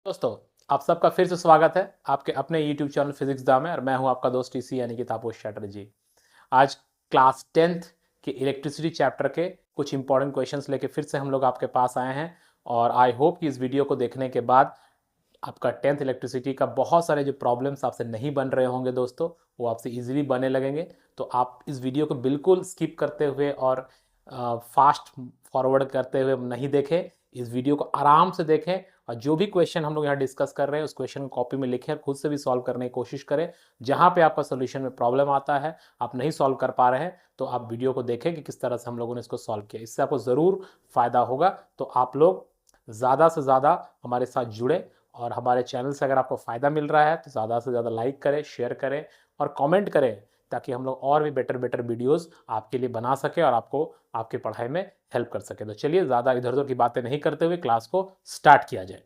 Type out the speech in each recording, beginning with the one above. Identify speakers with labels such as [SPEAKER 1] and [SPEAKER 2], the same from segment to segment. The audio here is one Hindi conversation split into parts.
[SPEAKER 1] दोस्तों, आप सबका फिर से स्वागत है आपके अपने YouTube चैनल फिजिक्स दा में। और मैं हूं आपका दोस्त टीसी यानी कि तापस चैटर्जी। आज क्लास 10th के इलेक्ट्रिसिटी चैप्टर के कुछ इंपॉर्टेंट क्वेश्चंस लेके फिर से हम लोग आपके पास आए हैं। और आई होप कि इस वीडियो को देखने के बाद आपका 10th इलेक्ट्रिसिटी का बहुत सारे जो प्रॉब्लम्स आपसे नहीं बन रहे होंगे दोस्तों, वो आपसे इजीली बनने लगेंगे। तो आप इस वीडियो को बिल्कुल स्किप करते हुए और फास्ट फॉरवर्ड करते हुए नहीं देखें। इस वीडियो को आराम से देखें और जो भी क्वेश्चन हम लोग यहाँ डिस्कस कर रहे हैं उस क्वेश्चन को कॉपी में लिखें और खुद से भी सॉल्व करने की कोशिश करें। जहाँ पे आपका सोल्यूशन में प्रॉब्लम आता है, आप नहीं सॉल्व कर पा रहे हैं, तो आप वीडियो को देखें कि किस तरह से हम लोगों ने इसको सॉल्व किया। इससे आपको ज़रूर फायदा होगा। तो आप लोग ज़्यादा से ज़्यादा हमारे साथ जुड़े और हमारे चैनल से अगर आपको फ़ायदा मिल रहा है तो ज़्यादा से ज़्यादा लाइक करें, शेयर करें और कमेंट करें, ताकि हम लोग और भी बेटर वीडियोस आपके लिए बना सके और आपको आपकी पढ़ाई में हेल्प कर सके। तो चलिए ज़्यादा इधर उधर की बातें नहीं करते हुए क्लास को स्टार्ट किया जाए।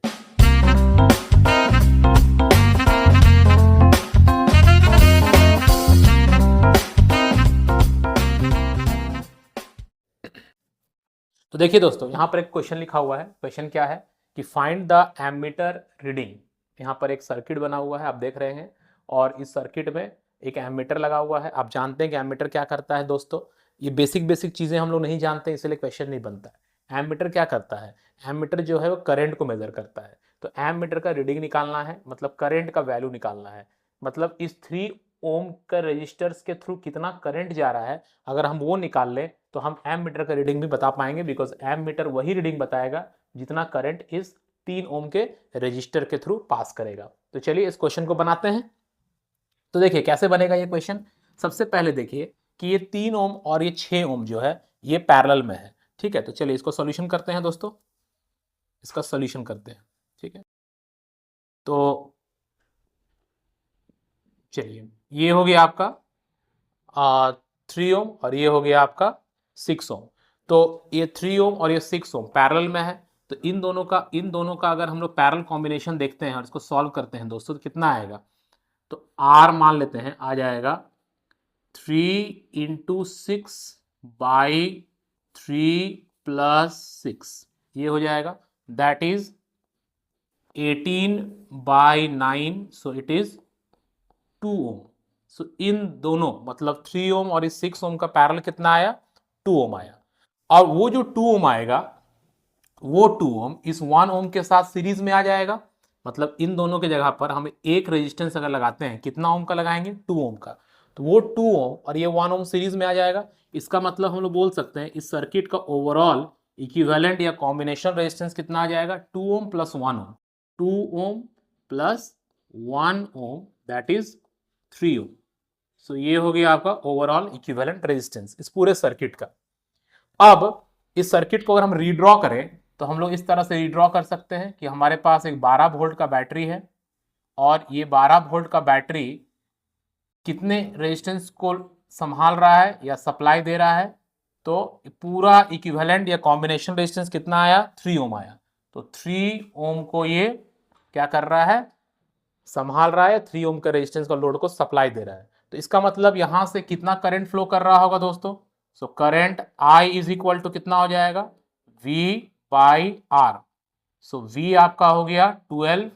[SPEAKER 1] तो देखिए दोस्तों, यहाँ पर एक क्वेश्चन लिखा हुआ है। क्वेश्चन क्या है कि फाइंड द एमीटर रीडिंग। यहाँ पर एक सर्किट बना हुआ है, आप देख रहे हैं, और इस सर्किट में एक एमीटर लगा हुआ है। आप जानते हैं कि एमीटर क्या करता है दोस्तों। ये बेसिक चीज़ें हम लोग नहीं जानते, इसलिए क्वेश्चन नहीं बनता है। एमीटर क्या करता है? एमीटर जो है वो करंट को मेजर करता है। तो एमीटर का रीडिंग निकालना है, मतलब करंट का वैल्यू निकालना है। मतलब इस 3 ओम का रेजिस्टर्स के थ्रू कितना करंट जा रहा है, अगर हम वो निकाल लें तो हम एमीटर का रीडिंग भी बता पाएंगे, बिकॉज एमीटर वही रीडिंग बताएगा जितना करंट इस 3 ओम के रेजिस्टर के थ्रू पास करेगा। तो चलिए इस क्वेश्चन को बनाते हैं। तो देखिए कैसे बनेगा ये क्वेश्चन। सबसे पहले देखिए कि ये 3 ओम और ये 6 ओम जो है ये पैरेलल में है। ठीक है, तो चलिए इसको सॉल्यूशन करते हैं दोस्तों। इसका सॉल्यूशन करते हैं, ठीक है। तो चलिए, ये हो गया आपका 3 ओम और ये हो गया आपका 6 ओम। तो ये 3 ओम और ये 6 ओम पैरेलल में है। तो इन दोनों का अगर हम लोग पैरेलल कॉम्बिनेशन देखते हैं और इसको सॉल्व करते हैं दोस्तों, तो कितना आएगा? तो R मान लेते हैं, आ जाएगा 3 × 6/3 + 6, ये हो जाएगा, that is 18/9। So it is 2 ओम। सो इन दोनों मतलब 3 ओम और इस 6 ओम का पैरेलल कितना आया? 2 ओम आया। और वो जो 2 ओम आएगा, वो 2 ओम इस 1 ओम के साथ सीरीज में आ जाएगा। मतलब इन दोनों के जगह पर हम एक रेजिस्टेंस अगर लगाते हैं, कितना ओम का लगाएंगे? 2 ओम का। तो वो 2 ओम और ये 1 ओम सीरीज में आ जाएगा। इसका मतलब हम लोग बोल सकते हैं इस सर्किट का ओवरऑल इक्विवेलेंट या कॉम्बिनेशन रेजिस्टेंस कितना आ जाएगा? 2 ओम + 1 ओम। 2 ओम + 1 ओम, दैट इज 3 ओम। सो ये हो गया आपका ओवरऑल इक्विवेलेंट रेजिस्टेंस इस पूरे सर्किट का। अब इस सर्किट को अगर हम रीड्रॉ करें तो हम लोग इस तरह से रीड्रॉ कर सकते हैं कि हमारे पास एक 12 वोल्ट का बैटरी है और ये 12 वोल्ट का बैटरी कितने रेजिस्टेंस को संभाल रहा है या सप्लाई दे रहा है? तो पूरा इक्विवेलेंट या कॉम्बिनेशन रेजिस्टेंस कितना आया? 3 ओम आया। तो 3 ओम को ये क्या कर रहा है? संभाल रहा है। 3 ओम का रेजिस्टेंस का लोड को सप्लाई दे रहा है। तो इसका मतलब यहां से कितना करंट फ्लो कर रहा होगा दोस्तों? So current I is equal to कितना हो जाएगा? V/R। सो V आपका हो गया 12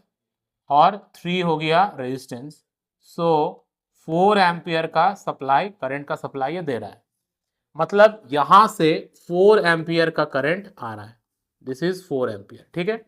[SPEAKER 1] और 3 हो गया रेजिस्टेंस। सो 4 एम्पियर का सप्लाई, करंट का सप्लाई ये दे रहा है। मतलब यहां से 4 एम्पियर का करंट आ रहा है। दिस इज 4 एम्पियर, ठीक है।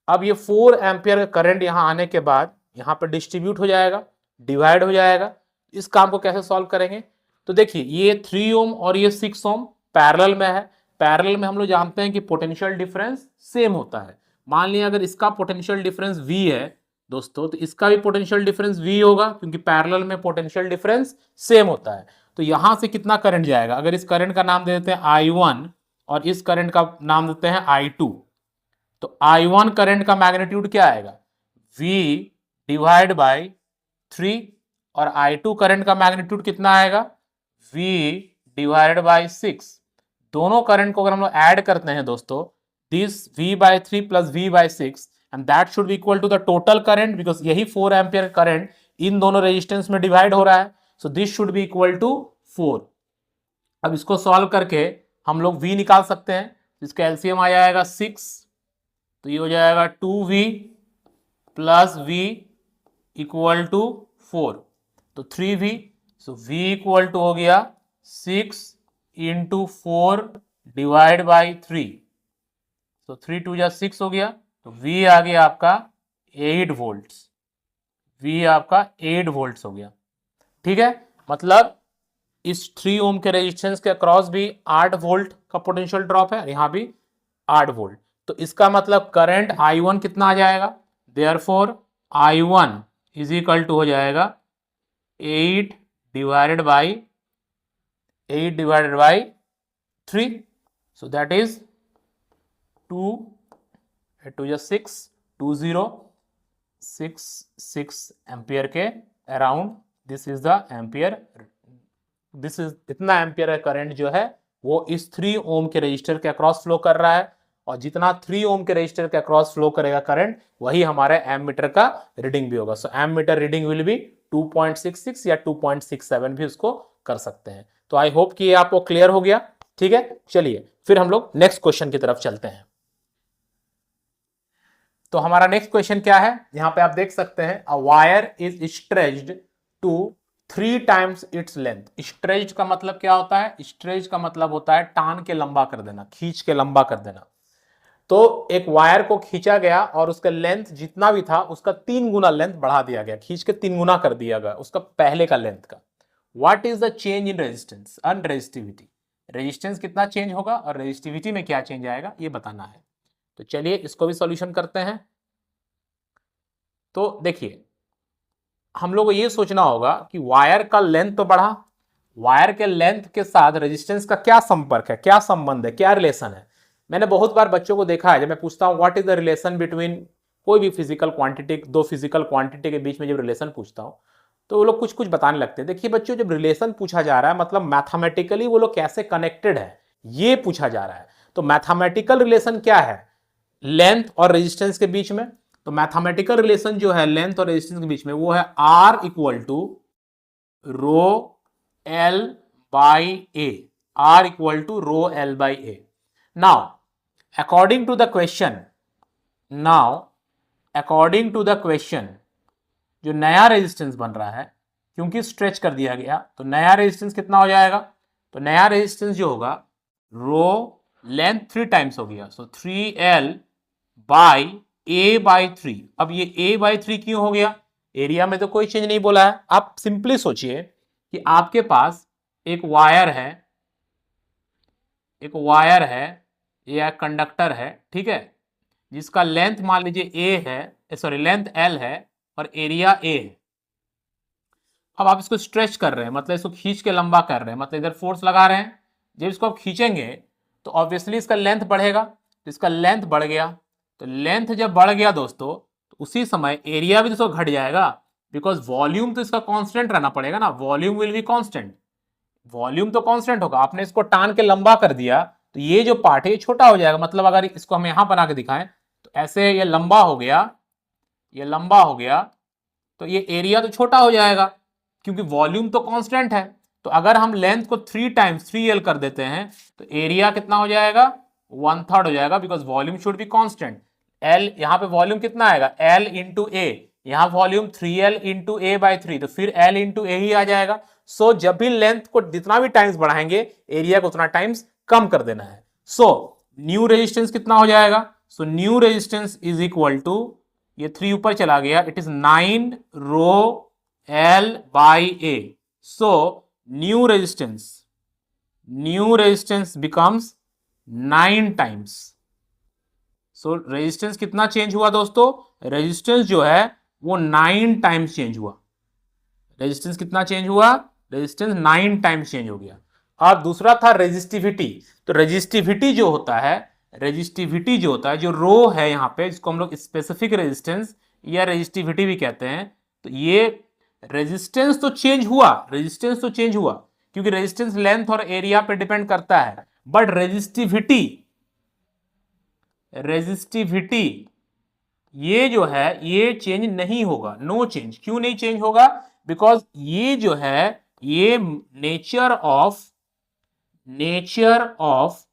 [SPEAKER 1] अब ये 4 एम्पियर का करंट यहां आने के बाद यहां पर डिस्ट्रीब्यूट हो जाएगा, डिवाइड हो जाएगा। इस काम को कैसे सॉल्व करेंगे? तो देखिए ये 3 ओम और ये 6 ओम पैरेलल में है। पैरेलल में हम लोग जानते हैं कि पोटेंशियल डिफरेंस सेम होता है। मान लिया अगर इसका पोटेंशियल डिफरेंस V है दोस्तों, तो इसका भी पोटेंशियल डिफरेंस V होगा, क्योंकि पैरेलल में पोटेंशियल डिफरेंस सेम होता है। तो यहां से कितना करंट जाएगा? अगर इस करंट का नाम दे देते हैं I1 और इस करंट का नाम देते हैं I2, तो I1 करंट का मैग्नीट्यूड क्या आएगा? V/3। और I2 करंट का मैग्नीट्यूड कितना आएगा? V/6। दोनों करंट को अगर हम लोग ऐड करते हैं दोस्तों, this V/3 + V/6 and that should be equal to the total current, because यही 4 एम्पियर करंट इन दोनों रेजिस्टेंस में डिवाइड हो रहा है। So this should be equal to 4। अब इसको सॉल्व करके हम लोग V निकाल सकते हैं। इसका एलसीएम आ जाएगा 6, तो ये हो जाएगा 2V plus we equal to 4, तो 3v, so v equal to हो गया 6 इंटू 4 डिवाइड बाई 3, तो 3 2 जा 6 हो गया, तो v आ गया आपका 8 वोल्ट, v आपका 8 वोल्ट हो गया। ठीक है, मतलब इस 3 ओम के रेजिस्टेंस के अक्रॉस भी 8 वोल्ट का पोटेंशियल ड्रॉप है, यहां भी 8 वोल्ट, तो इसका मतलब करंट I1 कितना आ जाएगा, therefore I1 is equal to हो जाएगा 8 divided by 3, so that is 2 8 2 जा 6 2066 एम्पियर के around, this is the ampere, this is इतना एम्पियर करंट जो है वो इस 3 ओम के रजिस्टर के अक्रॉस फ्लो कर रहा है, और जितना 3 ओम के रजिस्टर के अक्रॉस फ्लो करेगा करंट वही हमारे एमीटर का रीडिंग भी होगा। सो एमीटर रीडिंग विल बी 2.66 या 2.67 भी उसको कर सकते हैं। तो आई होप कि ये आपको क्लियर हो गया। ठीक है, चलिए फिर हम लोग नेक्स्ट क्वेश्चन की तरफ चलते हैं। तो हमारा नेक्स्ट क्वेश्चन क्या है, यहां पे आप देख सकते हैं, a wire is stretched to 3 times its length. Stretched का मतलब क्या होता है, स्ट्रेच का मतलब होता है टान के लंबा कर देना, खींच के लंबा कर देना। तो एक वायर को खींचा गया और उसका लेंथ जितना भी था उसका 3 गुना लेंथ बढ़ा दिया गया, खींच के 3 गुना कर दिया गया उसका पहले का लेंथ का। What is the change in resistance and resistivity, resistance कितना चेंज होगा और रेजिस्टिविटी में क्या चेंज आएगा ये बताना है। तो चलिए इसको भी सॉल्यूशन करते हैं। तो देखिए हम लोग को ये सोचना होगा कि वायर का लेंथ तो बढ़ा, वायर के लेंथ के साथ रेजिस्टेंस का क्या संपर्क है, क्या संबंध है, क्या रिलेशन है। मैंने बहुत बार बच्चों को देखा है, जब मैं पूछता हूं what is the relation between कोई भी फिजिकल क्वांटिटी, दो फिजिकल क्वांटिटी के बीच में जब रिलेशन पूछता हूं तो वो लोग कुछ कुछ बताने लगते हैं। देखिए बच्चों, जब रिलेशन पूछा जा रहा है मतलब मैथमेटिकली वो लोग कैसे कनेक्टेड है ये पूछा जा रहा है। तो मैथमेटिकल रिलेशन क्या है लेंथ और रेजिस्टेंस के बीच में, तो मैथमेटिकल रिलेशन जो है लेंथ और रेजिस्टेंस के बीच में वो है R equal to rho L by A, R equal to rho L by A. Now according to the question, जो नया रेजिस्टेंस बन रहा है क्योंकि स्ट्रेच कर दिया गया, तो नया रेजिस्टेंस कितना हो जाएगा, तो नया रेजिस्टेंस जो होगा रो लेंथ 3 टाइम्स हो गया, सो 3L बाई A बाई 3। अब ये A बाई 3 क्यों हो गया, एरिया में तो कोई चेंज नहीं बोला है। आप सिंपली सोचिए कि आपके पास एक वायर है या कंडक्टर है, ठीक है, जिसका लेंथ मान लीजिए A है, सॉरी लेंथ L है और एरिया A है। अब आप इसको स्ट्रेच कर रहे हैं, मतलब इसको खींच के लंबा कर रहे हैं, मतलब इधर फोर्स लगा रहे हैं। जब इसको आप खींचेंगे तो ऑब्वियसली इसका लेंथ बढ़ेगा, तो इसका लेंथ बढ़ गया, तो लेंथ जब बढ़ गया दोस्तों तो उसी समय एरिया भी दोस्तों घट जाएगा, बिकॉज वॉल्यूम तो इसका कांस्टेंट रहना पड़ेगा ना, volume will be constant, volume तो कांस्टेंट होगा। आपने इसको टान के लंबा कर दिया तो ये जो पार्ट है ये छोटा हो जाएगा, मतलब अगर इसको हम यहां बना के दिखाएं तो ऐसे ये लंबा हो गया, ये लंबा हो गया, तो ये एरिया तो छोटा हो जाएगा क्योंकि वॉल्यूम तो कांस्टेंट है। तो अगर हम लेंथ को 3 टाइम्स 3L कर देते हैं तो एरिया कितना हो जाएगा, 1/3 हो जाएगा, because volume should be constant. L यहाँ पे वॉल्यूम कितना आएगा, L इंटू ए, यहाँ volume 3L into A by 3, तो फिर L इंटू ए ही आ जाएगा। सो जब भी लेंथ को जितना भी टाइम्स बढ़ाएंगे एरिया को उतना टाइम्स कम कर देना है। सो न्यू रेजिस्टेंस कितना हो जाएगा, so new resistance is equal to, ये 3 ऊपर चला गया, it is 9 rho L by A. So new resistance becomes 9 times. So resistance कितना चेंज हुआ दोस्तों, रेजिस्टेंस जो है वो 9 टाइम्स चेंज हुआ। रेजिस्टेंस कितना चेंज हुआ, रेजिस्टेंस 9 टाइम्स चेंज हो गया। और दूसरा था रेजिस्टिविटी, तो रेजिस्टिविटी जो होता है, जो रो है यहाँ पे, जिसको हम लोग स्पेसिफिक रेजिस्टेंस या रेजिस्टिविटी भी कहते हैं, तो ये रेजिस्टेंस तो चेंज हुआ, क्योंकि रेजिस्टेंस लेंथ और एरिया पे डिपेंड करता है, बट रेजिस्टिविटी ये जो है ये चेंज नहीं होगा, नो चेंज। क्यों नहीं चेंज होगा, बिकॉज ये जो है ये नेचर ऑफ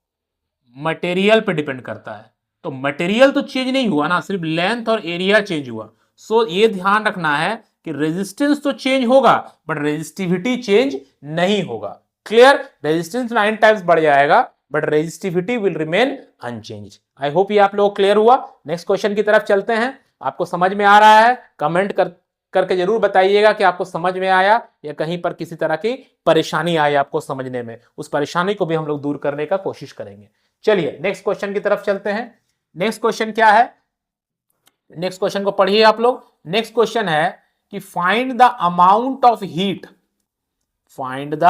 [SPEAKER 1] मटेरियल पे डिपेंड करता है। तो मटेरियल तो चेंज नहीं हुआ ना, सिर्फ लेंथ और एरिया चेंज हुआ। सो ये ध्यान रखना है कि रेजिस्टेंस तो चेंज होगा बट रेजिस्टिविटी चेंज नहीं होगा। क्लियर? रेजिस्टेंस 9 टाइम्स बढ़ जाएगा but resistivity will remain unchanged. I hope ये आप लोग क्लियर हुआ। नेक्स्ट क्वेश्चन की तरफ चलते हैं। आपको समझ में आ रहा है? कमेंट करके जरूर बताइएगा कि आपको समझ में आया या कहीं पर किसी तरह की परेशानी आई आपको समझने में। उस परेशानी को भी हम लोग दूर करने का कोशिश करेंगे। चलिए नेक्स्ट क्वेश्चन की तरफ चलते हैं। नेक्स्ट क्वेश्चन क्या है? नेक्स्ट क्वेश्चन को पढ़िए आप लोग। नेक्स्ट क्वेश्चन है कि find the amount of heat, find the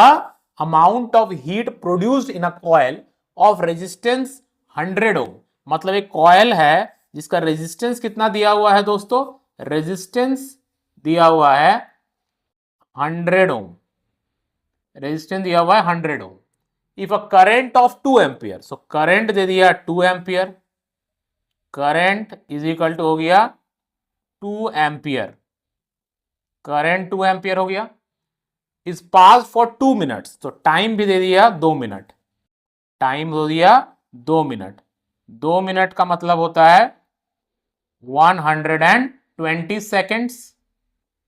[SPEAKER 1] amount of heat produced in a coil of resistance 100 ओम। मतलब एक कॉइल है जिसका रेजिस्टेंस कितना दिया हुआ है दोस्तों? रेजिस्टेंस दिया हुआ है 100 ओम। रेजिस्टेंस दिया हुआ है 100 ohm. If a current of 2 ampere, so current दे दिया 2 ampere, current is equal to हो गया 2 एम्पियर, करंट 2 एम्पियर हो गया, इज पास फॉर 2 मिनट्स, तो टाइम भी दे दिया 2 मिनट, टाइम दे दिया 2 मिनट। 2 मिनट का मतलब होता है 120 सेकेंड्स।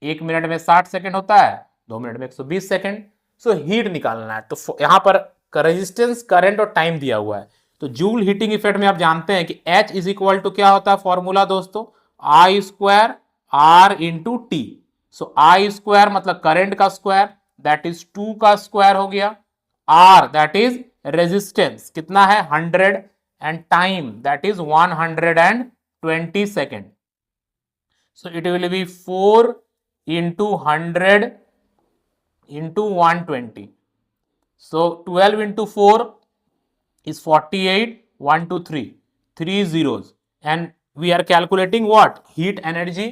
[SPEAKER 1] 1 मिनट में 60 सेकेंड होता है, 2 मिनट में 120 सेकेंड। सो हीट निकालना है, तो यहां पर रेजिस्टेंस, करंट और टाइम दिया हुआ है। तो जूल हीटिंग इफेक्ट में आप जानते हैं कि H इज इक्वल टू क्या होता है फॉर्मूला दोस्तों? I square R into T. So I square मतलब करंट का स्क्वायर, दैट इज 2 का स्क्वायर हो गया, R दैट इज रेजिस्टेंस कितना है 100, and time that is 120 second. So it will be 4 into 100 into 120. So 12 into 4 is 48, 1 2 3, 3 zeros, and we are calculating what? Heat energy.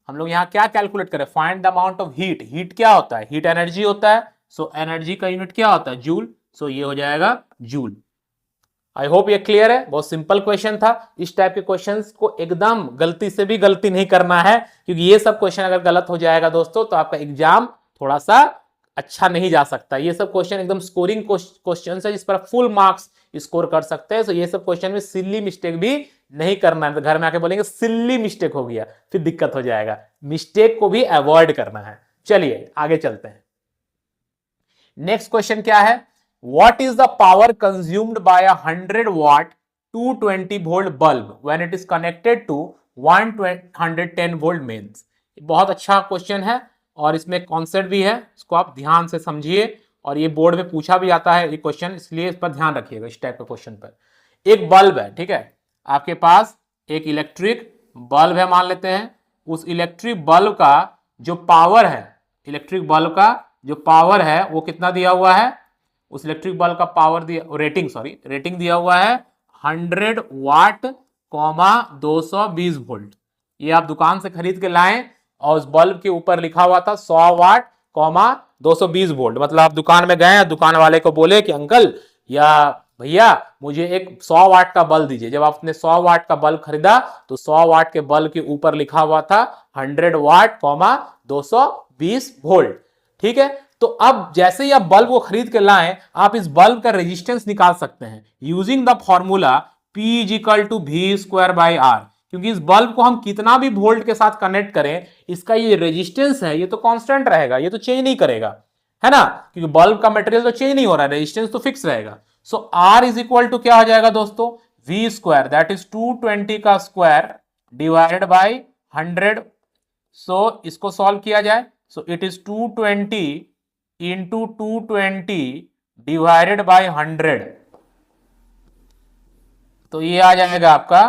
[SPEAKER 1] हम लोग यहाँ क्या कैलकुलेट करें? Find the amount of heat. Heat क्या होता है? हीट एनर्जी होता है। सो एनर्जी का यूनिट क्या होता है? जूल। सो ये हो जाएगा जूल। आई होप ये क्लियर है। बहुत सिंपल क्वेश्चन था। इस टाइप के क्वेश्चंस को एकदम गलती से भी गलती नहीं करना है, क्योंकि ये सब क्वेश्चन अगर गलत हो जाएगा दोस्तों तो आपका एग्जाम थोड़ा सा अच्छा नहीं जा सकता। ये सब क्वेश्चन एकदम स्कोरिंग क्वेश्चन है जिस पर फुल मार्क्स स्कोर कर सकते हैं। तो ये सब क्वेश्चन में सिल्ली मिस्टेक भी नहीं करना है। तो घर में आके बोलेंगे सिल्ली मिस्टेक हो गया, फिर दिक्कत हो जाएगा। मिस्टेक को भी अवॉइड करना है। चलिए आगे चलते हैं। नेक्स्ट क्वेश्चन क्या है? What is the power consumed by a 100 watt 220 volt bulb when it is connected to 110 volt mains? बहुत अच्छा क्वेश्चन है और इसमें कॉन्सेप्ट भी है, इसको आप ध्यान से समझिए। और ये बोर्ड में पूछा भी जाता है ये क्वेश्चन, इसलिए इस पर ध्यान रखिएगा। इस टाइप के क्वेश्चन पर एक बल्ब है, ठीक है, आपके पास एक इलेक्ट्रिक बल्ब है मान लेते हैं। उस इलेक्ट्रिक बल्ब का जो पावर है, इलेक्ट्रिक बल्ब का जो पावर है वो कितना दिया हुआ है? उस इलेक्ट्रिक बल्ब का पावर दिया, रेटिंग दिया हुआ है 100 वाट 220 वोल्ट। ये आप दुकान से खरीद के लाएं और उस बल्ब के ऊपर लिखा हुआ था 100 वाट 220 वोल्ट। मतलब आप दुकान में गए, दुकान वाले को बोले कि अंकल या भैया मुझे एक 100 वाट का बल्ब दीजिए। जब आपने 100 वाट का बल्ब खरीदा तो 100 वाट के बल्ब के ऊपर लिखा हुआ था 100 वाट 220 वोल्ट, ठीक है। तो अब जैसे ही आप बल्ब को खरीद के लाएं, आप इस बल्ब का रेजिस्टेंस निकाल सकते हैं using the formula P is equal to V square by R। क्योंकि इस बल्ब को हम कितना भी वोल्ट के साथ कनेक्ट करें, इसका ये रेजिस्टेंस है ये तो कांस्टेंट रहेगा, ये तो चेंज नहीं करेगा, है ना, क्योंकि बल्ब का मटेरियल तो चेंज नहीं हो रहा है, रेजिस्टेंस तो फिक्स रहेगा। सो R इज इक्वल टू क्या हो जाएगा दोस्तों? V स्क्वायर दैट इज 220 का स्क्वायर डिवाइडेड बाई 100। सो इसको सॉल्व किया जाए, so it is 220 into 220 divided by 100, तो ये आ जाएगा आपका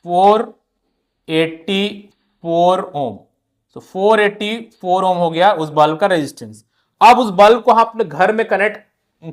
[SPEAKER 1] 484 ओम। सो 484 ओम हो गया उस बल्ब का रेजिस्टेंस। अब उस बल्ब को आपने घर में कनेक्ट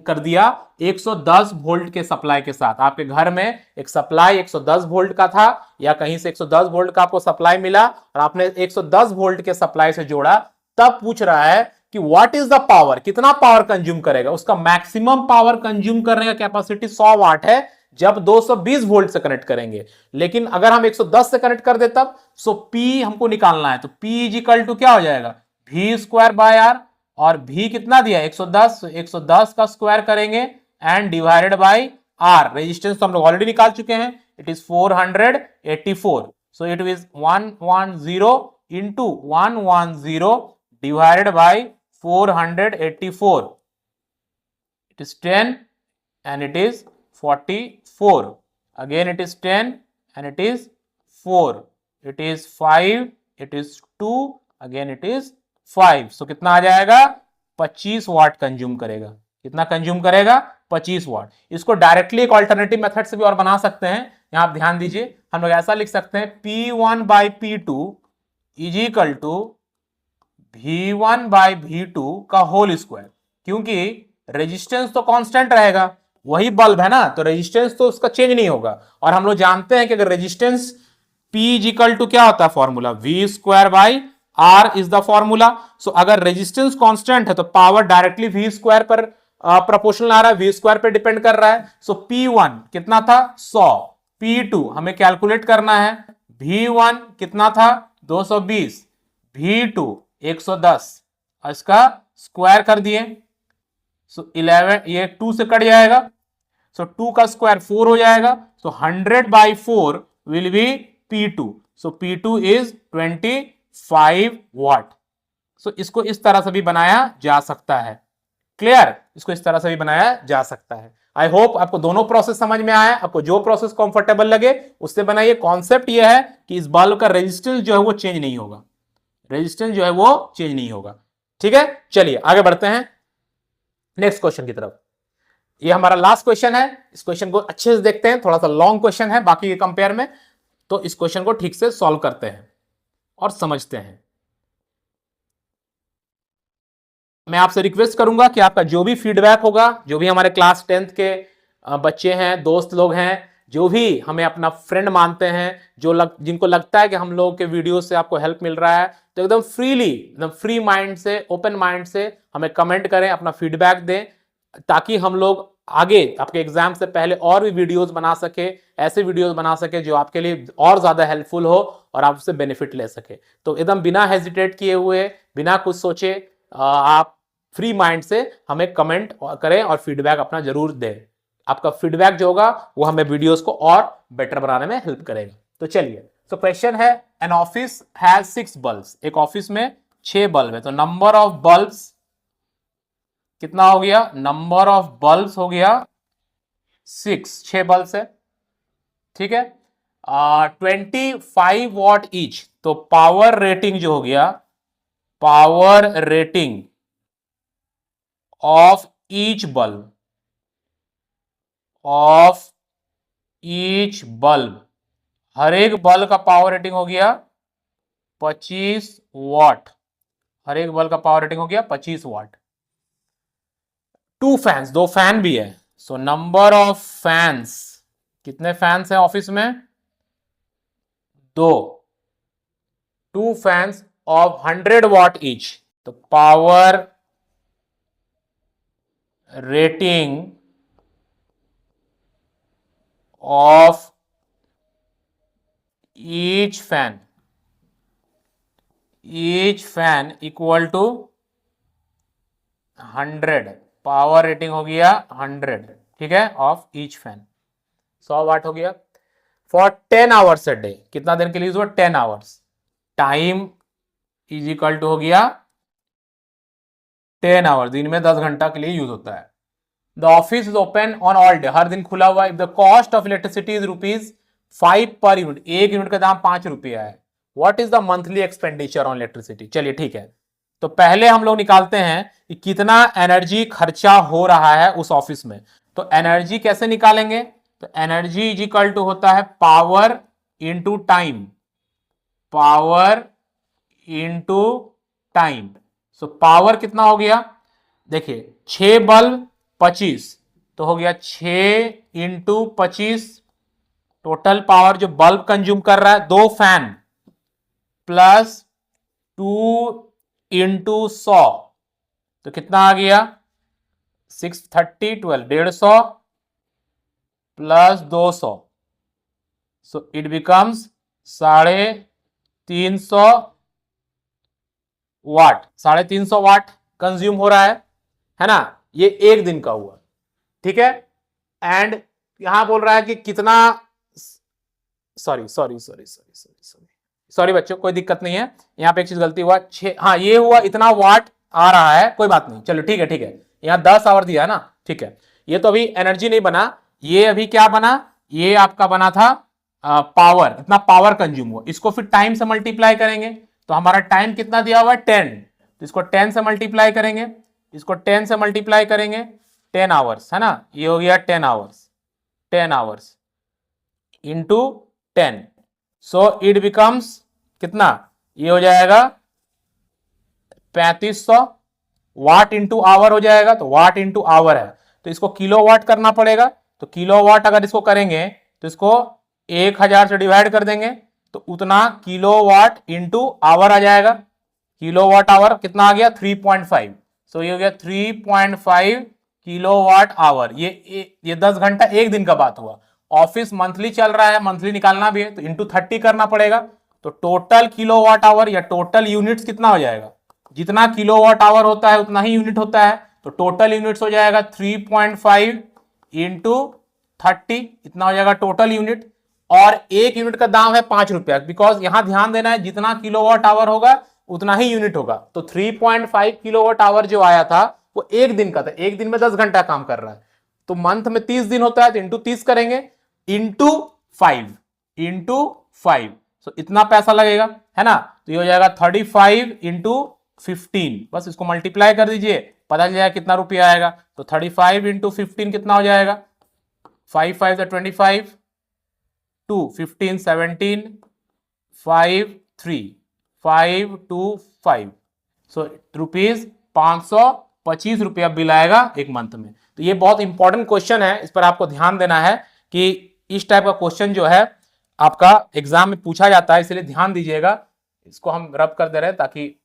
[SPEAKER 1] कर दिया 110 वोल्ट के सप्लाई के साथ। आपके घर में एक सप्लाई 110 वोल्ट का था या कहीं से 110 वोल्ट का आपको सप्लाई मिला और आपने 110 वोल्ट के सप्लाई से जोड़ा। तब पूछ रहा है कि व्हाट इज द पावर, कितना पावर कंज्यूम करेगा? उसका मैक्सिमम पावर कंज्यूम करने का कैपेसिटी 100 वाट है जब 220 वोल्ट से कनेक्ट करेंगे। लेकिन अगर हम 110 से कनेक्ट कर दे तब, सो P हमको निकालना है, तो P इज इक्वल टू क्या हो जाएगा? V स्क्वायर बाय R, और V कितना दिया 110, 110 का स्क्वायर करेंगे and divided by R। Resistance तो हम लोग ऑलरेडी निकाल चुके हैं, it is 484। So it is 110 into 110 divided by 484, it is 10 and it is 44, again it is 10 and it is 4, it is 5, it is 2, again it is 5. so कितना आ जाएगा 25 वाट कंज्यूम करेगा. कितना कंज्यूम करेगा 25 वाट. इसको डायरेक्टली एक ऑल्टरनेटिव मेथड से भी और बना सकते हैं. यहां आप ध्यान दीजिए, हम लोग ऐसा लिख सकते हैं P1 by P2 is equal to V1 by V2 का होल स्क्वायर. क्योंकि रेजिस्टेंस तो कांस्टेंट रहेगा, वही बल्ब है ना, तो रेजिस्टेंस तो उसका चेंज नहीं होगा. और हम लोग जानते हैं कि अगर resistance P is equal to क्या होता है formula, V square by R is the formula. So अगर रेजिस्टेंस कांस्टेंट है तो पावर डायरेक्टली V स्क्वायर पर प्रोपोर्शनल आ रहा है, V स्क्वायर पे डिपेंड कर रहा है. सो P1 कितना था 100, P2 हमें कैलकुलेट करना है, V1 कितना था 220, V2 110, इसका स्क्वायर कर दिए. सो 11, ये 2 से कट जाएगा, सो 2 का स्क्वायर 4 हो जाएगा. सो 100 by 4 will be P2. So P2 is 25 वाट. सो इसको इस तरह से भी बनाया जा सकता है. क्लियर, इसको इस तरह से भी बनाया जा सकता है. आई होप आपको दोनों प्रोसेस समझ में आया. आपको जो प्रोसेस कंफर्टेबल लगे उससे बनाइए. कॉन्सेप्ट यह है कि इस बल्ब का रेजिस्टेंस जो है वो चेंज नहीं होगा, रेजिस्टेंस जो है वो चेंज नहीं होगा. ठीक है, चलिए आगे बढ़ते हैं नेक्स्ट क्वेश्चन की तरफ. ये हमारा लास्ट क्वेश्चन है. इस क्वेश्चन को अच्छे से देखते हैं, थोड़ा सा लॉन्ग क्वेश्चन है बाकी के कंपेयर में, तो इस क्वेश्चन को ठीक से सॉल्व करते हैं और समझते हैं. मैं आपसे रिक्वेस्ट करूंगा कि आपका जो भी फीडबैक होगा, जो भी हमारे क्लास 10th के बच्चे हैं, दोस्त लोग हैं, जो भी हमें अपना फ्रेंड मानते हैं, जिनको लगता है कि हम लोगों के वीडियो से आपको हेल्प मिल रहा है, तो एकदम फ्रीली, एकदम फ्री माइंड से, ओपन माइंड से हमें कमेंट करें, अपना फीडबैक दें, ताकि हम लोग आगे आपके एग्जाम से पहले और भी वीडियोस बना सके, ऐसे वीडियोस बना सके जो आपके लिए और ज्यादा हेल्पफुल हो और आप उससे बेनिफिट ले सके. तो एकदम बिना हेजिटेट किए हुए, बिना कुछ सोचे, आप फ्री माइंड से हमें कमेंट करें और फीडबैक अपना जरूर दें. आपका फीडबैक जो होगा वो हमें वीडियोस को और बेटर बनाने में हेल्प करेगा. तो चलिए, सो क्वेश्चन है, एन ऑफिस हैज 6 बल्ब्स. एक ऑफिस में 6 बल्ब है, तो नंबर ऑफ बल्ब्स कितना हो गया, नंबर ऑफ बल्ब्स हो गया 6 बल्ब्स है. ठीक है, 25 वॉट ईच. तो पावर रेटिंग जो हो गया, power rating of each bulb, of each bulb, हर एक बल्ब का पावर रेटिंग हो गया 25 वॉट. हर एक बल्ब का पावर रेटिंग हो गया 25 वॉट. 2 फैंस, 2 फैन भी है. सो नंबर ऑफ फैंस, कितने फैंस हैं ऑफिस में, 2. 2 फैंस ऑफ 100 वॉट ईच. तो power rating of each fan, each fan equal to 100. Power rating हो गया 100. ठीक है, ऑफ ईच फैन 100 वाट हो गया. फॉर 10 आवर्स अ डे, कितना दिन के लिए यूज हुआ, 10 hours. Time is equal to हो गया 10 आवर, दिन में 10 घंटा के लिए यूज होता है. The office is open on all day, हर दिन खुला हुआ. If the cost of electricity is ₹5 per unit, एक यूनिट का दाम 5 रुपया है. What is the monthly expenditure on electricity. चलिए ठीक है, तो पहले हम लोग निकालते हैं कि कितना एनर्जी खर्चा हो रहा है उस ऑफिस में. तो एनर्जी कैसे निकालेंगे, तो एनर्जी इज इक्वल टू होता है power into time, power into time. So power कितना हो गया, देखिए 6 बल्ब 25, तो हो गया 6 इंटू 25. टोटल पावर जो बल्ब कंज्यूम कर रहा है, 2 फैन प्लस 2 इंटू 100, तो कितना आ गया 630, 12, 150 plus 200. So it becomes 350 watt. 350 watt consume हो रहा है ना. ये एक दिन का हुआ. ठीक है, एंड यहां बोल रहा है कि कितना, सॉरी, सॉरी बच्चों, कोई दिक्कत नहीं है, यहाँ पे एक चीज गलती हुआ, हाँ ये हुआ, इतना वाट आ रहा है, कोई बात नहीं, चलो ठीक है ठीक है, यहाँ 10 आवर दिया है ना, ठीक है। ये तो अभी एनर्जी नहीं बना, ये अभी क्या बना, ये आपका बना था पावर, इतना पावर कंज्यूम हुआ, इसको फिर टाइम से मल्टीप्लाई करेंगे, तो हमारा टाइम कितना दिया हुआ है 10, तो इसको 10 से मल्टीप्लाई करेंगे, इसको 10 से मल्टीप्लाई करेंगे, 10 आवर्स है ना, ये हो गया 10 hours, 10 hours into 10, so it becomes कितना, ये हो जाएगा 3500 वाट इंटू आवर हो जाएगा, तो वाट इंटू आवर है, तो इसको किलोवाट करना पड़ेगा, तो किलोवाट अगर इसको करेंगे तो इसको 1000 से डिवाइड कर देंगे, तो उतना किलोवाट इंटू आवर आ जाएगा, किलोवाट आवर कितना आ गया 3.5, सो ये हो गया 3.5 किलोवाट आवर। ये 10 घंटा एक दिन का बात हुआ, ऑफिस मंथली चल रहा है, मंथली निकालना भी है तो इंटू 30 करना पड़ेगा, तो टोटल किलोवाट आवर या टोटल यूनिट्स कितना हो जाएगा, जितना किलोवाट आवर होता है उतना ही यूनिट होता है, तो टोटल यूनिट्स हो जाएगा 3.5 इंटू 30, इतना हो जाएगा टोटल यूनिट, और एक यूनिट का दाम है 5 रुपया, बिकॉज यहां ध्यान देना है जितना किलोवाट आवर होगा उतना ही यूनिट होगा, तो 3.5 किलोवाट आवर जो आया था वो एक दिन का था, एक दिन में 10 घंटा काम कर रहा है, तो मंथ में 30 दिन होता है, तो इंटू 30 करेंगे, इंटू 5, सो इतना पैसा लगेगा है ना, तो ये हो जाएगा 35 इंटू 15, बस इसको मल्टीप्लाई कर दीजिए, पता चल जाएगा कितना रुपया आएगा, तो 35 इंटू 15 कितना हो जाएगा, 5 5 25, 2 15 17, 5 3 5 2 5, सो रुपीज 525 रुपया बिल आएगा एक मंथ में। तो ये बहुत इंपॉर्टेंट क्वेश्चन है, इस पर आपको ध्यान देना है कि इस टाइप का क्वेश्चन जो है आपका एग्जाम में पूछा जाता है, इसलिए ध्यान दीजिएगा, इसको हम रब कर दे रहे हैं ताकि,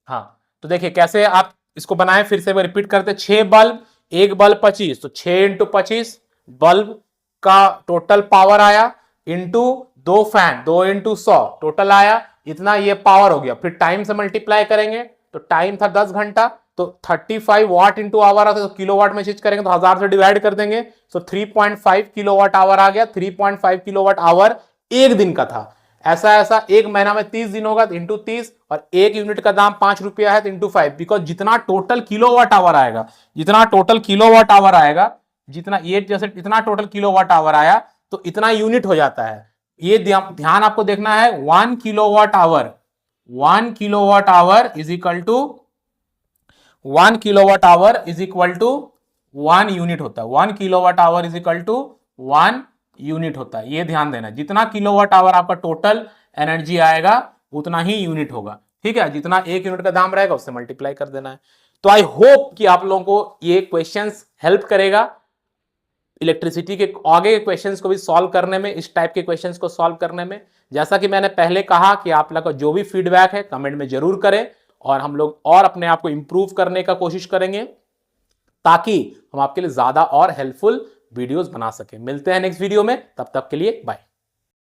[SPEAKER 1] हाँ तो देखिए कैसे आप इसको बनाएं, फिर से रिपीट करते, 6 बल्ब, एक बल्ब 25, तो 6 इंटू 25 बल्ब का टोटल पावर आया, इंटू 2 फैन, 2 इंटू 100 टोटल आया, इतना ये पावर हो गया, फिर टाइम से मल्टीप्लाई करेंगे, तो टाइम था 10 घंटा, तो 35 वाट इंटू आवर आता है, तो किलोवाट में चेंज करेंगे तो 1000 से डिवाइड कर देंगे, सो 3.5 किलोवाट आवर आ गया, 3.5 किलोवाट आवर एक दिन का था, ऐसा ऐसा एक महीना में 30 दिन होगा तो इंटू 30, और एक यूनिट का दाम 5 रुपया है तो इंटू 5, बिकॉज जितना टोटल किलोवाट आवर आएगा, जितना टोटल किलोवाट आवर आएगा, जितना ये जैसे इतना टोटल किलोवाट आवर आया तो इतना यूनिट हो जाता है, ये ध्यान आपको देखना है, 1 kilowatt hour is equal to 1 kilowatt hour is equal to 1 unit होता है, 1 kilowatt hour is equal to 1 unit होता है, ये ध्यान देना, जितना किलोवाट आवर आपका टोटल एनर्जी आएगा उतना ही यूनिट होगा, ठीक है, जितना एक यूनिट का दाम रहेगा उससे मल्टीप्लाई कर देना है। तो आई होप कि आप लोगों को ये क्वेश्चंस हेल्प करेगा इलेक्ट्रिसिटी के आगे के क्वेश्चंस को भी सॉल्व करने में, इस टाइप के क्वेश्चंस को सॉल्व करने में। जैसा कि मैंने पहले कहा कि आप लोग का जो भी फीडबैक है कमेंट में जरूर करें, और हम लोग और अपने आप को इंप्रूव करने का कोशिश करेंगे ताकि हम आपके लिए ज्यादा और हेल्पफुल वीडियोस बना सके। मिलते हैं नेक्स्ट वीडियो में, तब तक के लिए बाय।